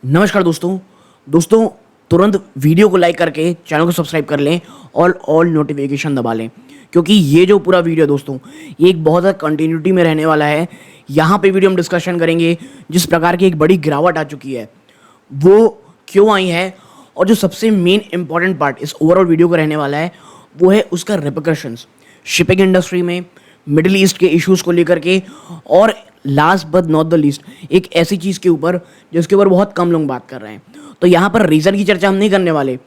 नमस्कार दोस्तों। दोस्तों, तुरंत वीडियो को लाइक करके चैनल को सब्सक्राइब कर लें और ऑल नोटिफिकेशन दबा लें, क्योंकि ये जो पूरा वीडियो दोस्तों ये एक बहुत ज़्यादा कंटिन्यूटी में रहने वाला है। यहाँ पे वीडियो हम डिस्कशन करेंगे जिस प्रकार की एक बड़ी गिरावट आ चुकी है वो क्यों आई है, और जो सबसे मेन इंपॉर्टेंट पार्ट इस ओवरऑल वीडियो का रहने वाला है वो है उसका रिपरकशंस शिपिंग इंडस्ट्री में, मिडिल ईस्ट के इश्यूज़ को लेकर के, और last but not the least एक ऐसी चीज़ के ऊपर जिसके ऊपर बहुत कम लोग बात कर रहे हैं। तो यहाँ पर रीज़न की चर्चा हम नहीं करने वाले,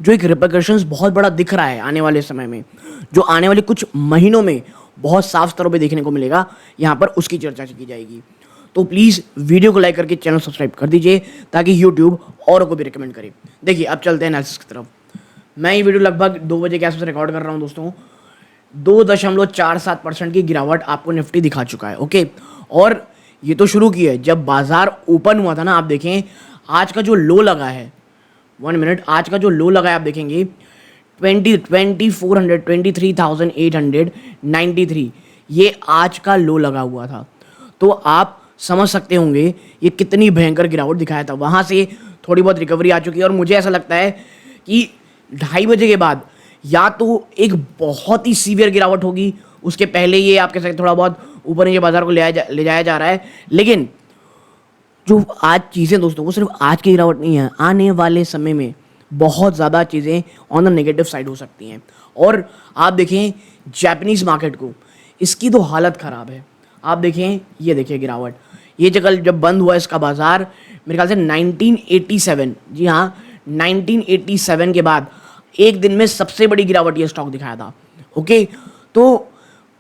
जो एक रिपरकशंस बहुत बड़ा दिख रहा है आने वाले समय में, जो आने वाले कुछ महीनों में बहुत साफ स्तरों पे देखने को मिलेगा, यहाँ पर उसकी चर्चा की जाएगी। तो प्लीज़ वीडियो को लाइक करके चैनल सब्सक्राइब कर दीजिए ताकि यूट्यूब औरों को भी रिकमेंड करे। देखिए, अब चलते हैं एनालिसिस की तरफ। मैं ये वीडियो लगभग 2 बजे के आसपास रिकॉर्ड कर रहा हूँ दोस्तों। 2.47% की गिरावट आपको निफ्टी दिखा चुका है। ओके, और ये तो शुरू की है, जब बाजार ओपन हुआ था ना, आप देखें आज का जो लो लगा है, 1 मिनट, आज का जो लो लगा है आप देखेंगे 23,893, ये आज का लो लगा हुआ था। तो आप समझ सकते होंगे ये कितनी भयंकर गिरावट दिखाया था। वहाँ से थोड़ी बहुत रिकवरी आ चुकी है, और मुझे ऐसा लगता है कि 2:30 बजे के बाद या तो एक बहुत ही सीवियर गिरावट होगी, उसके पहले ये आप कह सकते थोड़ा बहुत ऊपर नीचे बाजार को ले जाया जा रहा है। लेकिन जो आज चीज़ें दोस्तों, वो सिर्फ आज की गिरावट नहीं है, आने वाले समय में बहुत ज़्यादा चीज़ें ऑन द नेगेटिव साइड हो सकती हैं। और आप देखें जापानीज़ मार्केट को, इसकी तो हालत ख़राब है। आप देखें, ये देखिए गिरावट, ये जब बंद हुआ इसका बाजार मेरे ख्याल से 1987, जी हाँ 1987 के बाद एक दिन में सबसे बड़ी गिरावट ये स्टॉक दिखाया था। ओके, तो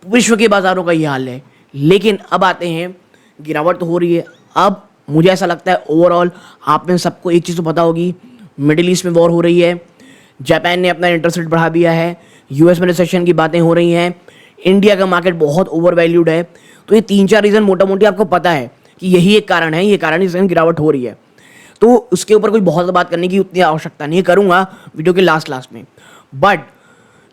विश्व के बाजारों का ये हाल है। लेकिन अब आते हैं, गिरावट तो हो रही है। अब मुझे ऐसा लगता है ओवरऑल आप में सबको एक चीज़ तो पता होगी, मिडिल ईस्ट में वॉर हो रही है, जापान ने अपना इंटरेस्ट रेट बढ़ा दिया है, यूएस में रिसेशन की बातें हो रही हैं, इंडिया का मार्केट बहुत ओवर वैल्यूड है। तो ये 3-4 रीज़न मोटा मोटी आपको पता है कि यही एक कारण है, ये कारण इस गिरावट हो रही है। तो उसके ऊपर कोई बहुत बात करने की उतनी आवश्यकता नहीं, करूँगा वीडियो के लास्ट में। बट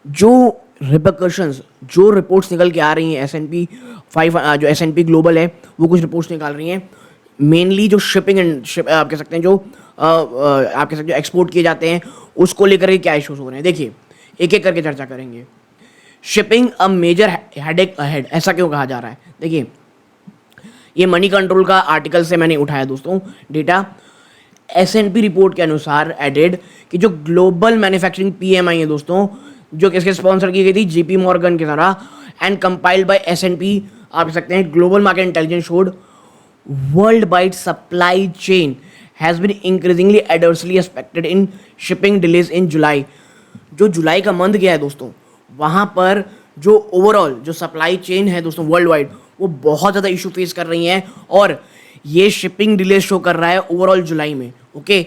जो रिपरकशंस, जो रिपोर्ट्स निकल के आ रही हैं, S&P 5 जो S&P ग्लोबल है वो कुछ रिपोर्ट्स निकाल रही हैं, मेनली जो शिपिंग एंड आप कह सकते हैं जो आप कह सकते हैं एक्सपोर्ट किए जाते हैं, उसको लेकर के क्या इश्यूज हो रहे हैं। देखिए, एक एक करके चर्चा करेंगे। Shipping a major headache ahead, ऐसा क्यों कहा जा रहा है? देखिए, ये मनी कंट्रोल का आर्टिकल से मैंने उठाया दोस्तों डेटा। S&P रिपोर्ट के अनुसार एडेड कि जो ग्लोबल मैन्युफैक्चरिंग PMI है दोस्तों, जो किसके स्पॉन्सर की गई थी, JP मॉर्गन की तरह, एंड कंपाइल्ड बाय S&P, आप कह सकते हैं global market intelligence showed worldwide supply chain has been increasingly adversely affected in shipping delays in July. जो जुलाई का मंथ गया है दोस्तों, वहाँ पर जो ओवरऑल जो सप्लाई चेन है दोस्तों वर्ल्ड वाइड, वो बहुत ज़्यादा इशू फेस कर रही हैं, और ये शिपिंग डिले शो कर रहा है ओवरऑल जुलाई में। ओके,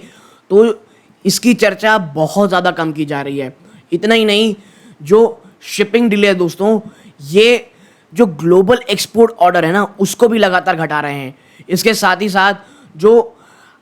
तो इसकी चर्चा बहुत ज़्यादा कम की जा रही है। इतना ही नहीं, जो शिपिंग डिले है दोस्तों, ये जो ग्लोबल एक्सपोर्ट ऑर्डर है ना, उसको भी लगातार घटा रहे हैं। इसके साथ ही साथ जो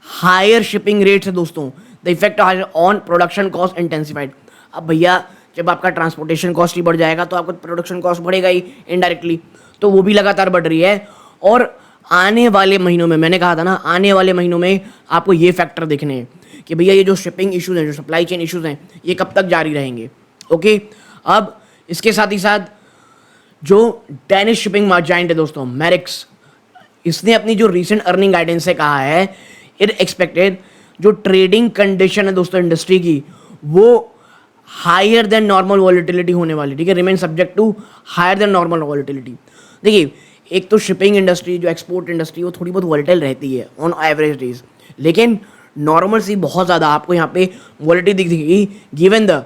हायर शिपिंग रेट्स है दोस्तों, the effect on production cost intensified. अब भैया, जब आपका ट्रांसपोर्टेशन कॉस्ट ही बढ़ जाएगा तो आपका प्रोडक्शन कॉस्ट बढ़ेगा ही इनडायरेक्टली, तो वो भी लगातार बढ़ रही है। और आने वाले महीनों में, मैंने कहा था ना, आने वाले महीनों में आपको ये फैक्टर देखने हैं कि भैया ये जो शिपिंग इश्यूज हैं, जो सप्लाई चेन इश्यूज हैं, ये कब तक जारी रहेंगे। ओके, अब इसके साथ ही साथ जो डेनिश शिपिंग जायंट है दोस्तों, मैरिक्स, इसने अपनी जो रीसेंट अर्निंग गाइडेंस से कहा है, इट एक्सपेक्टेड जो ट्रेडिंग कंडीशन है दोस्तों इंडस्ट्री की, वो हायर देन नॉर्मल वॉलिटिलिटी होने वाली, ठीक है, remain subject to higher than normal volatility. देखिए, एक तो शिपिंग इंडस्ट्री, जो एक्सपोर्ट इंडस्ट्री, वो थोड़ी बहुत वॉलिटाइल रहती है ऑन एवरेज डेज, लेकिन नॉर्मल सी बहुत ज़्यादा आपको यहाँ पे वॉलिटिलिटी दिखेगी, गिवन द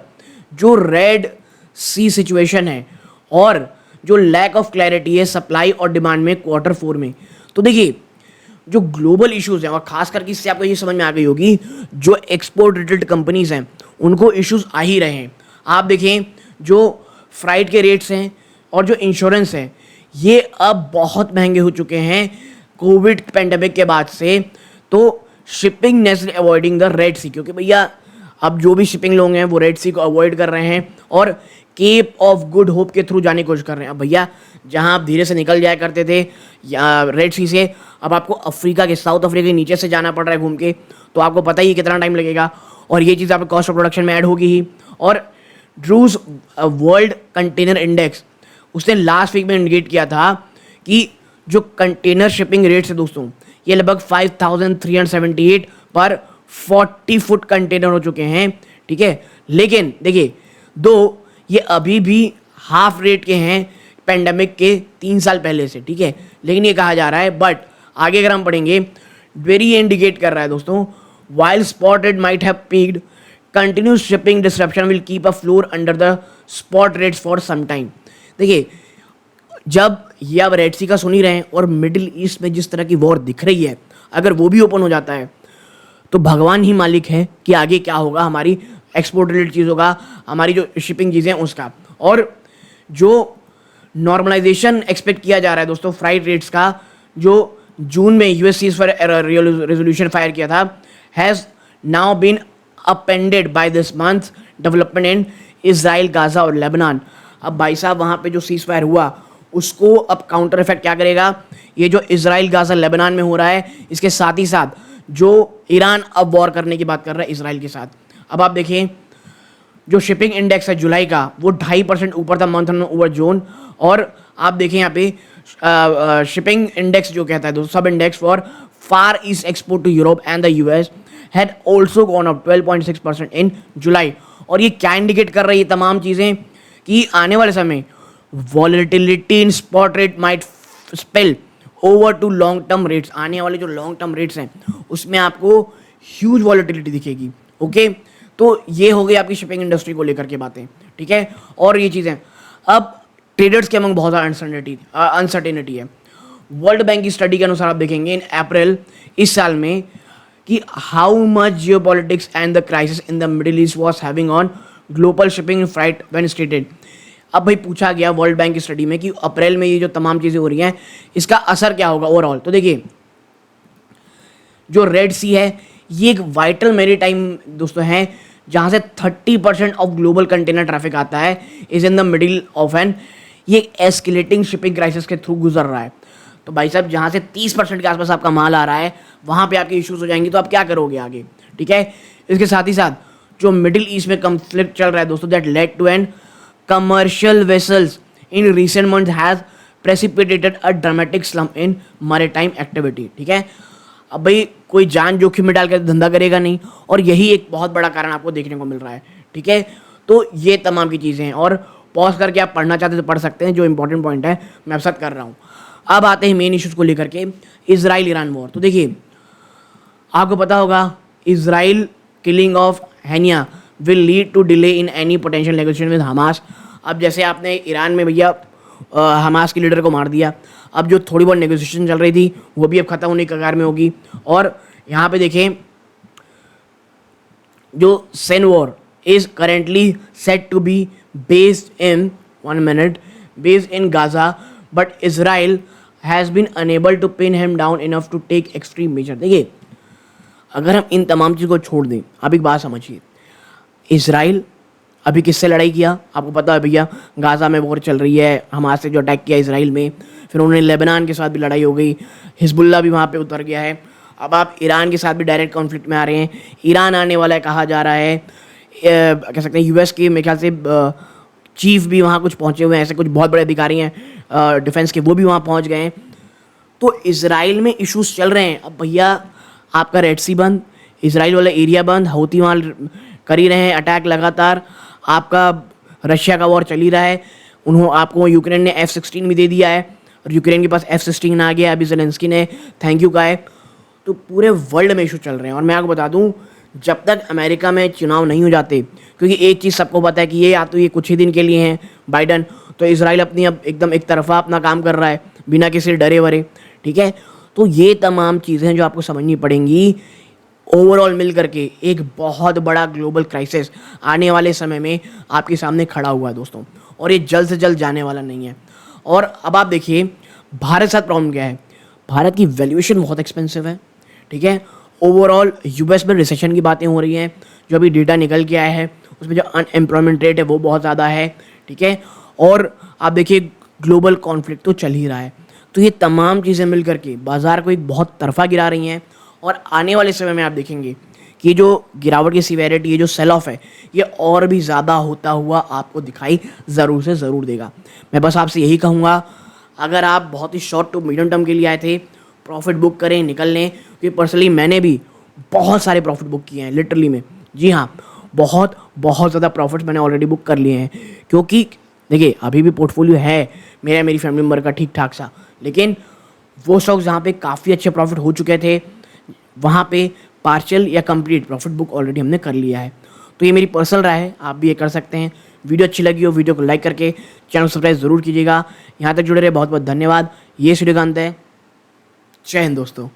जो रेड सी सिचुएशन है और जो लैक ऑफ क्लैरिटी है सप्लाई और डिमांड में Q4 में। तो देखिए, जो ग्लोबल इश्यूज हैं, और खास करके इससे आपको ये समझ में आ गई होगी, जो एक्सपोर्ट रिलेटेड कंपनीज हैं उनको इश्यूज आ ही रहे हैं। आप देखें, जो फ्राइट के रेट्स हैं और जो इंश्योरेंस है, ये अब बहुत महंगे हो चुके हैं कोविड पेंडेमिक के बाद से। तो shipping necessary avoiding the Red Sea, क्योंकि भैया अब जो भी शिपिंग लोग हैं वो रेड सी को अवॉइड कर रहे हैं और केप ऑफ गुड होप के थ्रू जाने की कोशिश कर रहे हैं। अब भैया, जहां आप धीरे से निकल जाया करते थे या रेड सी से, अब आपको अफ्रीका के, साउथ अफ्रीका के नीचे से जाना पड़ रहा है घूम के, तो आपको पता ही कितना टाइम लगेगा, और ये चीज़ आपके कॉस्ट ऑफ प्रोडक्शन में ऐड होगी ही। और ड्रूज वर्ल्ड कंटेनर इंडेक्स उसने लास्ट वीक में इंडिकेट किया था कि जो कंटेनर शिपिंग रेट्स है दोस्तों, ये लगभग 5378 पर 40 फुट कंटेनर हो चुके हैं, ठीक है। लेकिन देखिए, दो ये अभी भी हाफ रेट के हैं पेंडेमिक के 3 साल पहले से, ठीक है। लेकिन ये कहा जा रहा है, बट आगे अगर हम पढ़ेंगे, वेरी इंडिकेट कर रहा है दोस्तों, while spot rate might have peaked, continuous shipping disruption will keep a floor under the spot rates for some time। देखिए, जब ये आप रेड सी का सुन ही रहे हैं और मिडिल ईस्ट में जिस तरह की वॉर दिख रही है, अगर वो भी ओपन हो जाता है तो भगवान ही मालिक है कि आगे क्या होगा हमारी एक्सपोर्ट रिलेटेड चीज़ों का, हमारी जो शिपिंग चीज़ें उसका। और जो नॉर्मलाइजेशन एक्सपेक्ट किया जा रहा है दोस्तों फ्राइट रेट्स का, जो जून में यूएस सीज पर रेजोल्यूशन फायर किया था, has now been appended by this month development in Israel, Gaza और लेबनान। अब भाई साहब वहाँ पे जो सीज फायर हुआ उसको अब काउंटर इफेक्ट क्या करेगा, ये जो इजराइल, गाजा, लेबनान में हो रहा है, इसके साथ ही साथ जो ईरान अब वॉर करने की बात कर रहा है इजराइल के साथ। अब आप देखें, जो शिपिंग इंडेक्स है जुलाई का, वो 2.5% ऊपर था मंथ ओवर जून। और आप देखें यहाँ पे शिपिंग इंडेक्स जो कहता है दोस्तों, sub index for far east export to Europe and the US had also gone up 12.6% in July. और ये क्या इंडिकेट कर रही है तमाम चीज़ें कि आने वाले समय volatility in spot rate might spill over to long term rates. आने वाले जो लॉन्ग टर्म रेट्स हैं उसमें आपको ह्यूज वॉलेटिलिटी दिखेगी, ओके। तो ये हो गई आपकी शिपिंग इंडस्ट्री को लेकर के बातें, ठीक है। और ये चीज़ें अब ट्रेडर्स के अमंग बहुत ज़्यादा अनसर्टेनिटी है। वर्ल्ड बैंक की स्टडी के अनुसार आप देखेंगे इन अप्रैल इस साल में कि how much geopolitics and the crisis in the middle east was having on global shipping freight when stated. अब भाई पूछा गया वर्ल्ड बैंक की स्टडी में कि अप्रैल में ये जो तमाम चीज़ें हो रही हैं इसका असर क्या होगा ओवरऑल। तो देखिए, जो रेड सी है ये एक वाइटल मैरीटाइम दोस्तों है, जहाँ से 30% ऑफ ग्लोबल कंटेनर ट्रैफिक आता है, is in the middle of an, ये एस्केलेटिंग शिपिंग क्राइसिस के थ्रू गुजर रहा है। तो भाई साहब, जहाँ से 30% के आसपास आपका माल आ रहा है वहाँ पे आपके इश्यूज हो जाएंगे, तो आप क्या करोगे आगे, ठीक है। इसके साथ ही साथ जो मिडिल ईस्ट में कॉन्फ्लिक्ट चल रहा है दोस्तों, that led to an commercial vessels in recent months has precipitated a dramatic slump in maritime activity, ठीक है। अब भाई कोई जान जोखिम में डालकर धंधा करेगा नहीं, और यही एक बहुत बड़ा कारण आपको देखने को मिल रहा है, ठीक है। तो ये तमाम की चीज़ें हैं, और पॉज करके आप पढ़ना चाहते तो पढ़ सकते हैं, जो इंपॉर्टेंट पॉइंट है मैं अब साथ कर रहा हूँ। अब आते हैं मेन इश्यूज़ को लेकर के, इजराइल ईरान वॉर। तो देखिए, आपको पता होगा Israel killing of Haniyeh will lead to delay in any potential negotiation with Hamas. अब जैसे आपने ईरान में भैया हमास के लीडर को मार दिया, अब जो थोड़ी बहुत नेगोशिएशन चल रही थी वो भी अब खत्म होने की कगार में होगी। और यहाँ पे देखें, जो सेन war is currently set to be based in Gaza, but Israel has been unable to pin him down enough to take extreme measure. देखिए, अगर हम इन तमाम चीज़ को छोड़ दें, आप एक बात समझिए, इजराइल अभी किससे लड़ाई किया, आपको पता है भैया, गाज़ा में वॉर चल रही है, हमास से जो अटैक किया इजराइल में, फिर उन्होंने लेबनान के साथ भी लड़ाई हो गई, हिजबुल्ला भी वहाँ पे उतर गया है। अब आप ईरान के साथ भी डायरेक्ट कॉन्फ्लिक्ट में आ रहे हैं, ईरान आने वाला है कहा जा रहा है, कह सकते हैं यूएस के मेरे ख्याल से चीफ भी वहाँ कुछ पहुँचे हुए हैं, ऐसे कुछ बहुत बड़े अधिकारी हैं डिफेंस के, वो भी वहाँ पहुँच गए हैं। तो इजराइल में इश्यूज चल रहे हैं। अब भैया आपका रेड सी बंद, इजराइल वाला एरिया बंद, हौती वहाँ कर ही रहे हैं अटैक लगातार, आपका रशिया का वॉर चल ही रहा है, आपको यूक्रेन ने F-16 भी दे दिया है, और यूक्रेन के पास F-16 आ गया, अभी ज़ेलेंस्की ने थैंक यू कहा है। तो पूरे वर्ल्ड में इशू चल रहे हैं। और मैं आपको बता दूं, जब तक अमेरिका में चुनाव नहीं हो जाते, क्योंकि एक चीज़ सबको पता है कि ये या तो ये कुछ ही दिन के लिए हैं बाइडन, तो इजराइल अपनी अब एकदम एक तरफा अपना काम कर रहा है बिना किसी डरे वरे, ठीक है। तो ये तमाम चीज़ें जो आपको समझनी पड़ेंगी, ओवरऑल मिल करके एक बहुत बड़ा ग्लोबल क्राइसिस आने वाले समय में आपके सामने खड़ा हुआ है दोस्तों, और ये जल्द से जल्द जाने वाला नहीं है। और अब आप देखिए भारत के साथ प्रॉब्लम क्या है, भारत की वैल्यूएशन बहुत एक्सपेंसिव है, ठीक है। ओवरऑल यूएस में रिसेशन की बातें हो रही हैं, जो अभी डेटा निकल के आया है उसमें जो अनएम्प्लॉयमेंट रेट है वो बहुत ज़्यादा है, ठीक है। और आप देखिए ग्लोबल कॉन्फ्लिक्ट तो चल ही रहा है। तो ये तमाम चीज़ें मिल करके बाज़ार को एक बहुत तरफा गिरा रही हैं, और आने वाले समय में आप देखेंगे कि जो गिरावट की सीवेरिटी, ये जो सेल ऑफ है, ये और भी ज़्यादा होता हुआ आपको दिखाई ज़रूर से ज़रूर देगा। मैं बस आपसे यही कहूँगा, अगर आप बहुत ही शॉर्ट टू मीडियम टर्म के लिए आए थे, प्रॉफिट बुक करें, निकल लें। क्योंकि पर्सनली मैंने भी बहुत सारे प्रॉफिट बुक किए हैं लिटरली में। जी हाँ, बहुत बहुत ज़्यादा प्रॉफिट्स मैंने ऑलरेडी बुक कर लिए हैं। क्योंकि देखिए, अभी भी पोर्टफोलियो है मेरी फैमिली मेम्बर का ठीक ठाक सा, लेकिन वो स्टॉक्स जहाँ पे काफ़ी अच्छे प्रॉफिट हो चुके थे, वहाँ पे पार्शियल या कंप्लीट प्रॉफिट बुक ऑलरेडी हमने कर लिया है। तो ये मेरी पर्सनल राय है, आप भी ये कर सकते हैं। वीडियो अच्छी लगी हो, वीडियो को लाइक करके चैनल सब्सक्राइब ज़रूर कीजिएगा। यहाँ तक जुड़े रहे, बहुत बहुत धन्यवाद। ये सूर्यकांत है। जय हिंद दोस्तों।